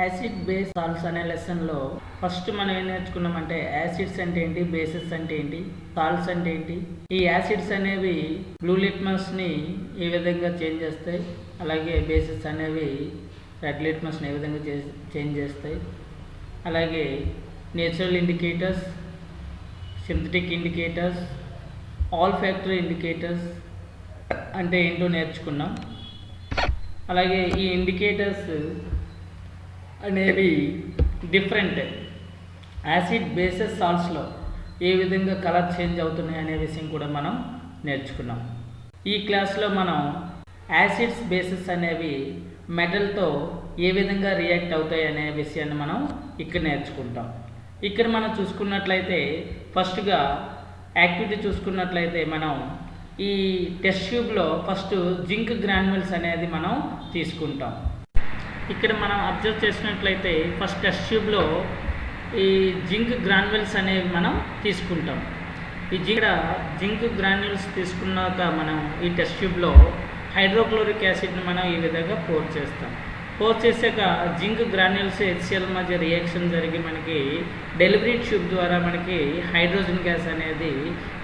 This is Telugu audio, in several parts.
యాసిడ్ బేస్ సాల్ట్స్ అనే లెసన్లో ఫస్ట్ మనం ఏం నేర్చుకున్నామంటే యాసిడ్స్ అంటే ఏంటి, బేసెస్ అంటే ఏంటి, సాల్ట్స్ అంటే ఏంటి. ఈ యాసిడ్స్ అనేవి బ్లూ లిట్మస్ని ఏ విధంగా చేంజ్ చేస్తాయి, అలాగే బేసెస్ అనేవి రెడ్ లిట్మస్ని ఏ విధంగా చేంజ్ చేస్తాయి, అలాగే natural indicators, synthetic indicators, all factory indicators అంటే ఏంటో నేర్చుకున్నాం. అలాగే ఈ ఇండికేటర్స్ అనేవి డిఫరెంట్ యాసిడ్ బేసెస్ సాల్ట్స్లో ఏ విధంగా కలర్ చేంజ్ అవుతున్నాయి అనే విషయం కూడా మనం నేర్చుకున్నాం. ఈ క్లాస్లో మనం యాసిడ్స్ బేసెస్ అనేవి మెటల్తో ఏ విధంగా రియాక్ట్ అవుతాయి అనే విషయాన్ని మనం ఇక్కడ నేర్చుకుంటాం. ఇక్కడ మనం చూసుకున్నట్లయితే ఫస్ట్గా యాక్టివిటీ చూసుకున్నట్లయితే మనం ఈ టెస్ట్ ట్యూబ్లో ఫస్ట్ జింక్ గ్రాన్యుల్స్ అనేది మనం తీసుకుంటాం. ఇక్కడ మనం అబ్జర్వ్ చేసినట్లయితే ఫస్ట్ టెస్ట్ ట్యూబ్లో ఈ జింక్ గ్రాన్యుల్స్ అనేవి మనం తీసుకుంటాం. ఈ జింక్ గ్రాన్యుల్స్ తీసుకున్నాక మనం ఈ టెస్ట్ ట్యూబ్లో హైడ్రోక్లోరిక్ యాసిడ్ని మనం ఈ విధంగా పోర్ చేస్తాం. పోర్ చేసాక జింక్ గ్రాన్యుల్స్ HCl మధ్య రియాక్షన్ జరిగి మనకి డెలివరీ ట్యూబ్ ద్వారా మనకి హైడ్రోజన్ గ్యాస్ అనేది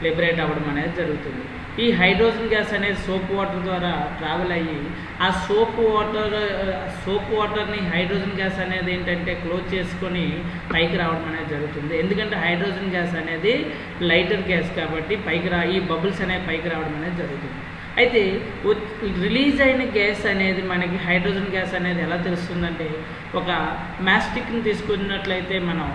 లిబరేట్ అవ్వడం అనేది జరుగుతుంది. ఈ హైడ్రోజన్ గ్యాస్ అనేది సోప్ వాటర్ ద్వారా ట్రావెల్ అయ్యి ఆ సోప్ వాటర్ని హైడ్రోజన్ గ్యాస్ అనేది ఏంటంటే క్లోజ్ చేసుకొని పైకి రావడం అనేది జరుగుతుంది. ఎందుకంటే హైడ్రోజన్ గ్యాస్ అనేది లైటర్ గ్యాస్ కాబట్టి ఈ బబుల్స్ అనేవి పైకి రావడం అనేది జరుగుతుంది. అయితే రిలీజ్ అయిన గ్యాస్ అనేది మనకి హైడ్రోజన్ గ్యాస్ అనేది ఎలా తెలుస్తుందంటే ఒక మ్యాస్టిక్ని తీసుకున్నట్లయితే మనం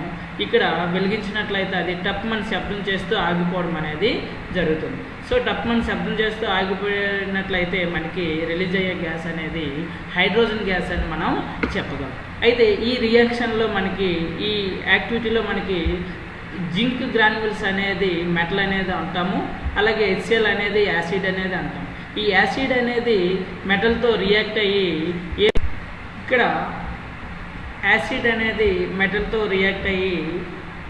ఇక్కడ వెలిగించినట్లయితే అది టప్మని శబ్దం చేస్తూ ఆగిపోవడం అనేది జరుగుతుంది. సో టప్మని శబ్దం చేస్తూ ఆగిపోయినట్లయితే మనకి రిలీజ్ అయ్యే గ్యాస్ అనేది హైడ్రోజన్ గ్యాస్ అని మనం చెప్పగలం. అయితే ఈ రియాక్షన్లో మనకి ఈ యాక్టివిటీలో మనకి జింక్ గ్రాన్యుల్స్ అనేది మెటల్ అనేది అంటాము, అలాగే HCl అనేది యాసిడ్ అనేది అంటాం. ఈ యాసిడ్ అనేది మెటల్తో రియాక్ట్ అయ్యి ఇక్కడ యాసిడ్ అనేది మెటల్తో రియాక్ట్ అయ్యి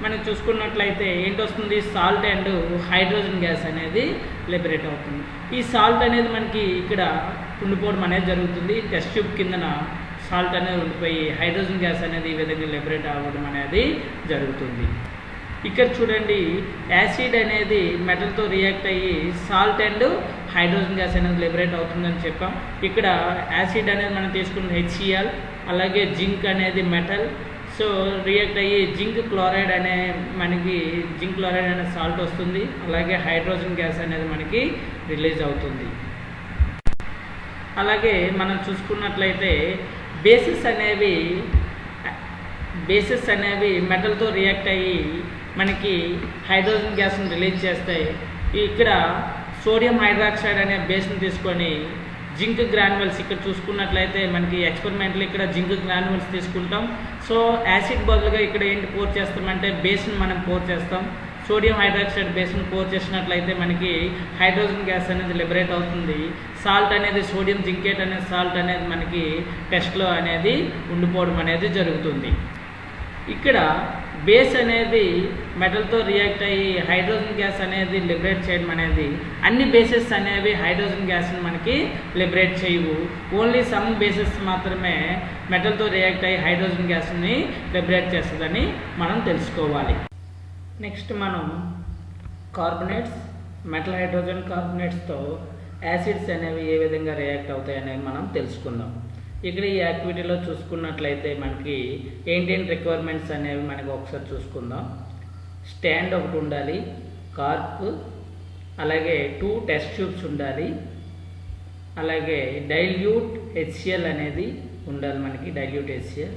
మనం చూసుకున్నట్లయితే ఏంటొస్తుంది, సాల్ట్ అండ్ హైడ్రోజన్ గ్యాస్ అనేది లిబరేట్ అవుతుంది. ఈ సాల్ట్ అనేది మనకి ఇక్కడ ఉండిపోవడం అనేది జరుగుతుంది. టెస్ట్ ట్యూబ్ కిందన సాల్ట్ అనేది ఉండిపోయి హైడ్రోజన్ గ్యాస్ అనేది ఈ విధంగా లిబరేట్ అవ్వడం అనేది జరుగుతుంది. ఇక్కడ చూడండి, యాసిడ్ అనేది మెటల్తో రియాక్ట్ అయ్యి సాల్ట్ అండ్ హైడ్రోజన్ గ్యాస్ అనేది లిబరేట్ అవుతుందని చెప్పాం. ఇక్కడ యాసిడ్ అనేది మనం తీసుకున్న HCl, అలాగే జింక్ అనేది మెటల్. సో రియాక్ట్ అయ్యి జింక్ క్లోరైడ్ అనే సాల్ట్ వస్తుంది, అలాగే హైడ్రోజన్ గ్యాస్ అనేది మనకి రిలీజ్ అవుతుంది. అలాగే మనం చూసుకున్నట్లయితే బేసెస్ అనేవి మెటల్తో రియాక్ట్ అయ్యి మనకి హైడ్రోజన్ గ్యాస్ని రిలీజ్ చేస్తాయి. ఇక్కడ సోడియం హైడ్రాక్సైడ్ అనే బేస్ని తీసుకొని జింక్ గ్రాన్యుల్స్ ఇక్కడ చూసుకున్నట్లయితే మనకి ఎక్స్పెరిమెంట్లో ఇక్కడ జింక్ గ్రాన్యుల్స్ తీసుకుంటాం. సో యాసిడ్ బదులుగా ఇక్కడ ఏంటి పోర్ చేస్తామంటే బేస్ని మనం పోర్ చేస్తాం. సోడియం హైడ్రాక్సైడ్ బేస్ని పోర్ చేసినట్లయితే మనకి హైడ్రోజన్ గ్యాస్ అనేది లిబరేట్ అవుతుంది. సాల్ట్ అనేది సోడియం జింకేట్ అనే సాల్ట్ అనేది మనకి టెస్ట్లో అనేది ఉండిపోవడం అనేది జరుగుతుంది. ఇక్కడ బేస్ అనేది మెటల్తో రియాక్ట్ అయ్యి హైడ్రోజన్ గ్యాస్ అనేది లిబరేట్ చేయడం అనేది, అన్ని బేసెస్ అనేవి హైడ్రోజన్ గ్యాస్ని మనకి లిబరేట్ చేయవు. ఓన్లీ సమ్ బేసెస్ మాత్రమే మెటల్తో రియాక్ట్ అయ్యి హైడ్రోజన్ గ్యాస్ని లిబరేట్ చేస్తుందని మనం తెలుసుకోవాలి. నెక్స్ట్ మనం కార్బొనేట్స్, మెటల్ హైడ్రోజన్ కార్బొనేట్స్తో యాసిడ్స్ అనేవి ఏ విధంగా రియాక్ట్ అవుతాయి అనేవి మనం తెలుసుకుందాం. ఇక్కడ ఈ యాక్టివిటీలో చూసుకున్నట్లయితే మనకి ఏంటేంటి రిక్వైర్మెంట్స్ అనేవి మనకి ఒకసారి చూసుకుందాం. స్టాండ్ ఒకటి ఉండాలి, కార్ప్, అలాగే 2 టెస్ట్ ట్యూబ్స్ ఉండాలి, అలాగే డైల్యూట్ HCl అనేది ఉండాలి మనకి, dilute HCl,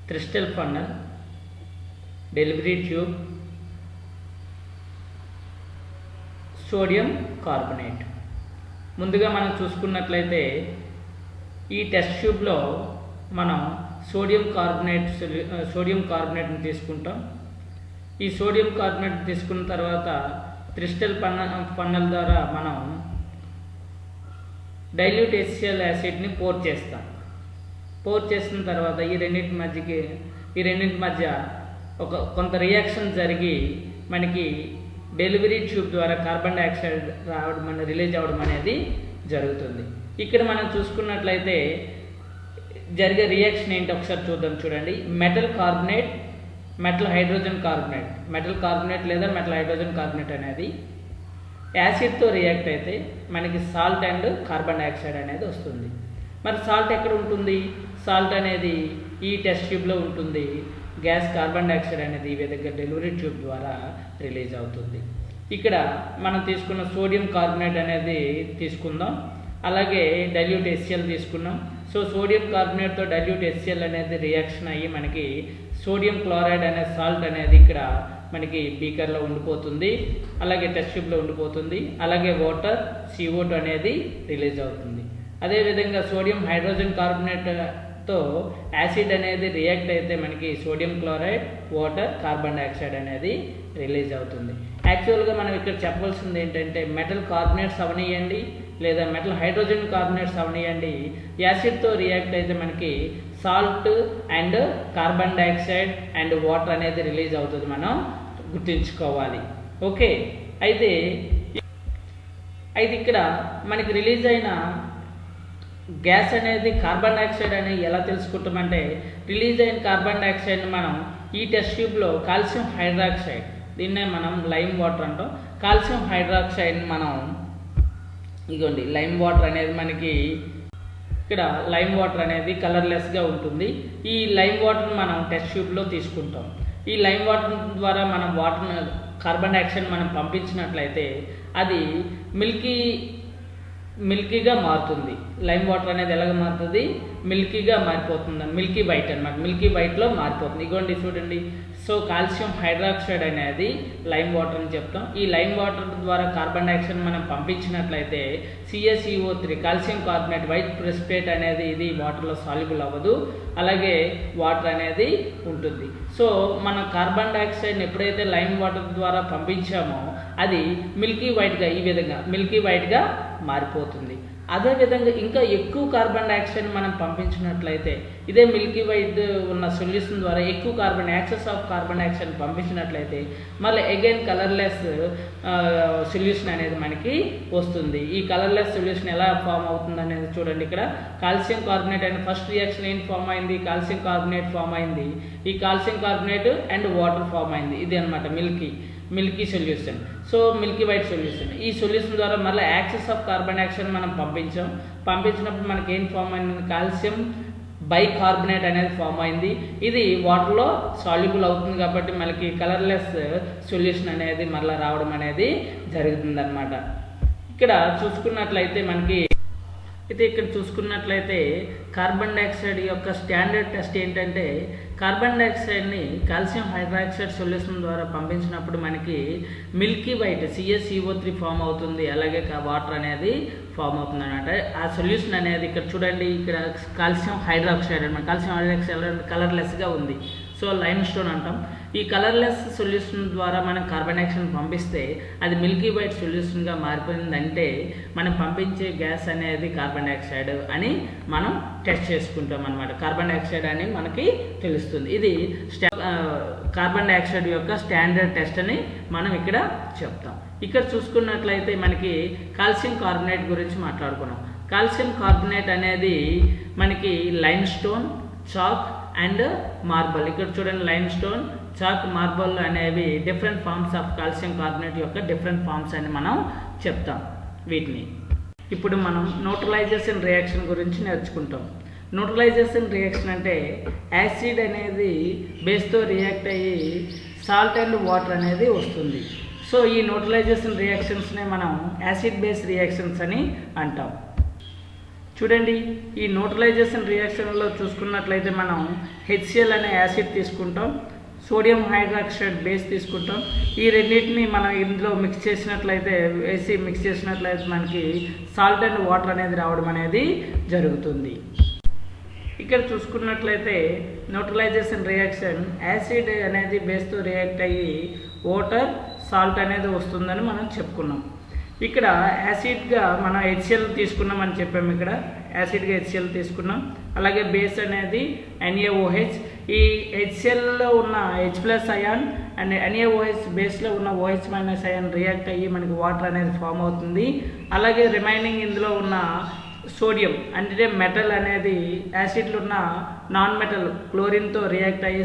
crystal funnel, delivery tube, sodium carbonate. ముందుగా మనం చూసుకున్నట్లయితే ఈ టెస్ట్ ట్యూబ్లో మనం సోడియం కార్బొనేట్ని తీసుకుంటాం. ఈ సోడియం కార్బొనేట్ తీసుకున్న తర్వాత క్రిస్టల్ ఫన్నల్ ద్వారా మనం డైల్యూట్ HCl యాసిడ్ని పోర్ చేస్తాం. పోర్ చేసిన తర్వాత ఈ రెండింటి మధ్య కొంత రియాక్షన్ జరిగి మనకి డెలివరీ ట్యూబ్ ద్వారా కార్బన్ డైఆక్సైడ్ రిలీజ్ అవ్వడం అనేది జరుగుతుంది. ఇక్కడ మనం చూసుకున్నట్లయితే జరిగే రియాక్షన్ ఏంటి ఒకసారి చూద్దాం. చూడండి, metal carbonate, metal hydrogen carbonate, metal carbonate లేదా మెటల్ హైడ్రోజన్ కార్బనేట్ అనేది యాసిడ్తో రియాక్ట్ అయితే మనకి సాల్ట్ అండ్ కార్బన్ డైఆక్సైడ్ అనేది వస్తుంది. మరి సాల్ట్ ఎక్కడ ఉంటుంది? సాల్ట్ అనేది ఈ టెస్ట్ ట్యూబ్లో ఉంటుంది. గ్యాస్ కార్బన్ డైఆక్సైడ్ అనేది ఈ విధంగా డెలివరీ ట్యూబ్ ద్వారా రిలీజ్ అవుతుంది. ఇక్కడ మనం తీసుకున్న సోడియం కార్బనేట్ అనేది తీసుకుందాం, అలాగే డైల్యూట్ HCl తీసుకున్నాం. సో సోడియం కార్బనేట్తో డైల్యూట్ HCl అనేది రియాక్షన్ అయ్యి మనకి సోడియం క్లోరైడ్ అనే సాల్ట్ అనేది ఇక్కడ మనకి బీకర్లో ఉండిపోతుంది, అలాగే టెస్ట్ ట్యూబ్లో ఉండిపోతుంది. అలాగే వాటర్ CO2 అనేది రిలీజ్ అవుతుంది. అదేవిధంగా సోడియం హైడ్రోజన్ కార్బనేట్తో యాసిడ్ అనేది రియాక్ట్ అయితే మనకి sodium chloride, water, carbon dioxide అనేది రిలీజ్ అవుతుంది. యాక్చువల్గా మనం ఇక్కడ చెప్పవలసింది ఏంటంటే మెటల్ కార్బనేట్స్ అవనియండి లేదా మెటల్ హైడ్రోజన్ కార్బనేట్స్ అవనియండి, యాసిడ్తో రియాక్ట్ అయితే మనకి salt and carbon dioxide and water అనేది రిలీజ్ అవుతుంది, మనం గుర్తుంచుకోవాలి. ఓకే, అయితే ఇక్కడ మనకి రిలీజ్ అయిన గ్యాస్ అనేది కార్బన్ డైఆక్సైడ్ అనేది ఎలా తెలుసుకుంటామంటే, రిలీజ్ అయిన కార్బన్ డైఆక్సైడ్ని మనం ఈ టెస్ట్ ట్యూబ్లో కాల్షియం హైడ్రాక్సైడ్, దీన్నే మనం లైమ్ వాటర్ అంటాం, కాల్షియం హైడ్రాక్సైడ్ని మనం ఇగోండి లైమ్ వాటర్ అనేది మనకి ఇక్కడ లైమ్ వాటర్ అనేది కలర్లెస్గా ఉంటుంది. ఈ లైమ్ వాటర్ని మనం టెస్ట్ ట్యూబ్లో తీసుకుంటాం. ఈ లైమ్ వాటర్ ద్వారా మనం వాటర్ కార్బన్ డైఆక్సైడ్ మనం పంపించినట్లయితే అది మిల్కీగా మారుతుంది. లైమ్ వాటర్ అనేది ఎలాగ మారుతుంది? మిల్కీగా మారిపోతుంది, మిల్కీ వైట్ అనమాట, మిల్కీ వైట్లో మారిపోతుంది. ఇగోండి చూడండి. సో కాల్షియం హైడ్రాక్సైడ్ అనేది లైమ్ వాటర్ అని చెప్తాం. ఈ లైమ్ వాటర్ ద్వారా కార్బన్ డైఆక్సైడ్ మనం పంపించినట్లయితే CaCO3 calcium carbonate white precipitate అనేది ఇది వాటర్లో సాల్యుబుల్ అవ్వదు, అలాగే వాటర్ అనేది ఉంటుంది. సో మనం కార్బన్ డైఆక్సైడ్ని ఎప్పుడైతే లైమ్ వాటర్ ద్వారా పంపించామో అది మిల్కీ వైట్గా, ఈ విధంగా మిల్కీ వైట్గా మారిపోతుంది. అదేవిధంగా ఇంకా ఎక్కువ కార్బన్ డైఆక్సైడ్ మనం పంపించినట్లయితే ఇదే మిల్కీ వైట్ ఉన్న సొల్యూషన్ ద్వారా ఎక్కువ యాక్సెస్ ఆఫ్ కార్బన్ డైఆక్సైడ్ పంపించినట్లయితే మళ్ళీ అగైన్ కలర్లెస్ సొల్యూషన్ అనేది మనకి వస్తుంది. ఈ కలర్లెస్ సొల్యూషన్ ఎలా ఫామ్ అవుతుంది అనేది చూడండి. ఇక్కడ కాల్షియం కార్బనేట్ అయిన ఫస్ట్ రియాక్షన్ ఏంటి ఫామ్ అయింది? కాల్షియం కార్బనేట్ ఫామ్ అయింది. ఈ calcium carbonate and water form అయింది. ఇది అనమాట milky solution. So milky white solution. ఈ సొల్యూషన్ ద్వారా మళ్ళీ యాక్సెస్ ఆఫ్ కార్బన్ డైఆక్సైడ్ మనం పంపించినప్పుడు మనకి ఏం ఫామ్ అయింది? కాల్షియం బైకార్బనేట్ అనేది ఫామ్ అయింది. ఇది వాటర్లో సాల్యుబుల్ అవుతుంది కాబట్టి మనకి కలర్లెస్ సొల్యూషన్ అనేది మళ్ళీ రావడం అనేది జరుగుతుంది అనమాట. ఇక్కడ చూసుకున్నట్లయితే కార్బన్ డైఆక్సైడ్ యొక్క స్టాండర్డ్ టెస్ట్ ఏంటంటే, కార్బన్ డైఆక్సైడ్ని కాల్షియం హైడ్రాక్సైడ్ సొల్యూషన్ ద్వారా పంపించినప్పుడు మనకి మిల్కీ వైట్ CaCO3 ఫామ్ అవుతుంది, అలాగే వాటర్ అనేది ఫామ్ అవుతుంది అనమాట. ఆ సొల్యూషన్ అనేది ఇక్కడ చూడండి, ఇక్కడ కాల్షియం హైడ్రాక్సైడ్ అనమాట. కాల్షియం హైడ్రాక్సైడ్ కలర్లెస్గా ఉంది. సో లైమ్ స్టోన్ అంటాం. ఈ కలర్లెస్ సొల్యూషన్ ద్వారా మనం కార్బన్ డైఆక్సైడ్ పంపిస్తే అది మిల్కీ వైట్ సొల్యూషన్గా మారిపోయిందంటే మనం పంపించే గ్యాస్ అనేది కార్బన్ డైఆక్సైడ్ అని మనం టెస్ట్ చేసుకుంటాం అనమాట. కార్బన్ డైఆక్సైడ్ అని మనకి తెలుస్తుంది. ఇది కార్బన్ డైఆక్సైడ్ యొక్క స్టాండర్డ్ టెస్ట్ అని మనం ఇక్కడ చెప్తాం. ఇక్కడ చూసుకున్నట్లయితే మనకి కాల్షియం కార్బనేట్ గురించి మాట్లాడుకున్నాం. కాల్షియం కార్బనేట్ అనేది మనకి limestone, chalk and marble. ఇక్కడ చూడండి, లైమ్ స్టోన్, చాక్, మార్బల్ అనేవి different forms of calcium carbonate యొక్క డిఫరెంట్ ఫార్మ్స్ అని మనం చెప్తాం వీటిని. ఇప్పుడు మనం న్యూట్రలైజేషన్ రియాక్షన్ గురించి నేర్చుకుంటాం. న్యూట్రలైజేషన్ రియాక్షన్ అంటే యాసిడ్ అనేది బేస్తో రియాక్ట్ అయ్యి సాల్ట్ అండ్ వాటర్ అనేది వస్తుంది. సో ఈ న్యూట్రలైజేషన్ రియాక్షన్స్నే మనం యాసిడ్ బేస్ రియాక్షన్స్ అని అంటాం. చూడండి, ఈ న్యూట్రలైజేషన్ రియాక్షన్లో చూసుకున్నట్లయితే మనం HCl అనే యాసిడ్ తీసుకుంటాం, సోడియం హైడ్రాక్సైడ్ బేస్ తీసుకుంటాం. ఈ రెండింటిని మనం ఇందులో మిక్స్ చేసినట్లయితే మనకి సాల్ట్ అండ్ వాటర్ అనేది రావడం అనేది జరుగుతుంది. ఇక్కడ చూసుకున్నట్లయితే న్యూట్రలైజేషన్ రియాక్షన్ యాసిడ్ అనేది బేస్తో రియాక్ట్ అయ్యి వాటర్, సాల్ట్ అనేది వస్తుందని మనం చెప్పుకున్నాం. ఇక్కడ యాసిడ్గా మనం HCl తీసుకున్నాం అని చెప్పాము. ఇక్కడ యాసిడ్గా HCl తీసుకున్నాం, అలాగే బేస్ అనేది NaOH. ఈ HClలో ఉన్న H+ అయాన్ అండ్ NaOH బేస్లో ఉన్న OH- అయాన్ రియాక్ట్ అయ్యి మనకి వాటర్ అనేది ఫామ్ అవుతుంది. అలాగే రిమైనింగ్ ఇందులో ఉన్న సోడియం అంటే మెటల్ అనేది యాసిడ్లో ఉన్న నాన్ మెటల్ క్లోరిన్తో రియాక్ట్ అయ్యి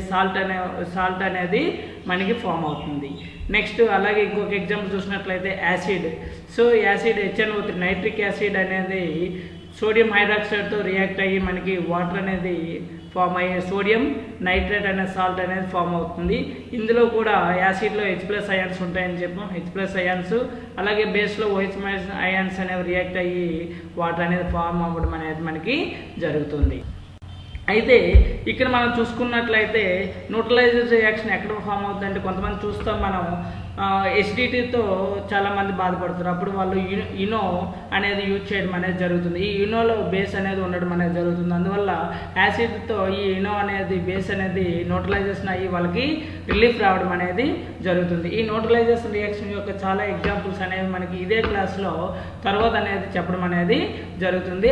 సాల్ట్ అనేది మనకి ఫామ్ అవుతుంది. నెక్స్ట్ అలాగే ఇంకొక ఎగ్జాంపుల్ చూసినట్లయితే acid. So acid HNO3 nitric acid అనేది సోడియం హైడ్రాక్సైడ్తో రియాక్ట్ అయ్యి మనకి వాటర్ అనేది ఫామ్ అయ్యే సోడియం నైట్రేట్ అనే సాల్ట్ అనేది ఫామ్ అవుతుంది. ఇందులో కూడా యాసిడ్లో H+ అయాన్స్ ఉంటాయని చెప్పాం. H+ అయాన్స్ అలాగే బేస్లో OH- అయాన్స్ అనేవి రియాక్ట్ అయ్యి వాటర్ అనేది ఫామ్ అవ్వడం అనేది మనకి జరుగుతుంది. అయితే ఇక్కడ మనం చూసుకున్నట్లయితే న్యూట్రలైజర్ రియాక్షన్ ఎక్కడ ఫామ్ అవుతుందంటే కొంతమంది చూస్తాం మనం ఎసిడిటీతో చాలామంది బాధపడుతారు. అప్పుడు వాళ్ళు ఇనో అనేది యూజ్ చేయడం అనేది జరుగుతుంది. ఈ ఇనోలో బేస్ అనేది ఉండడం అనేది జరుగుతుంది. అందువల్ల యాసిడ్తో ఈ ఇనో అనేది బేస్ అనేది న్యూట్రలైజేషన్ అయ్యి వాళ్ళకి రిలీఫ్ రావడం అనేది జరుగుతుంది. ఈ న్యూట్రలైజేషన్ రియాక్షన్ యొక్క చాలా ఎగ్జాంపుల్స్ అనేవి మనకి ఇదే క్లాస్లో తర్వాత అనేది చెప్పడం అనేది జరుగుతుంది.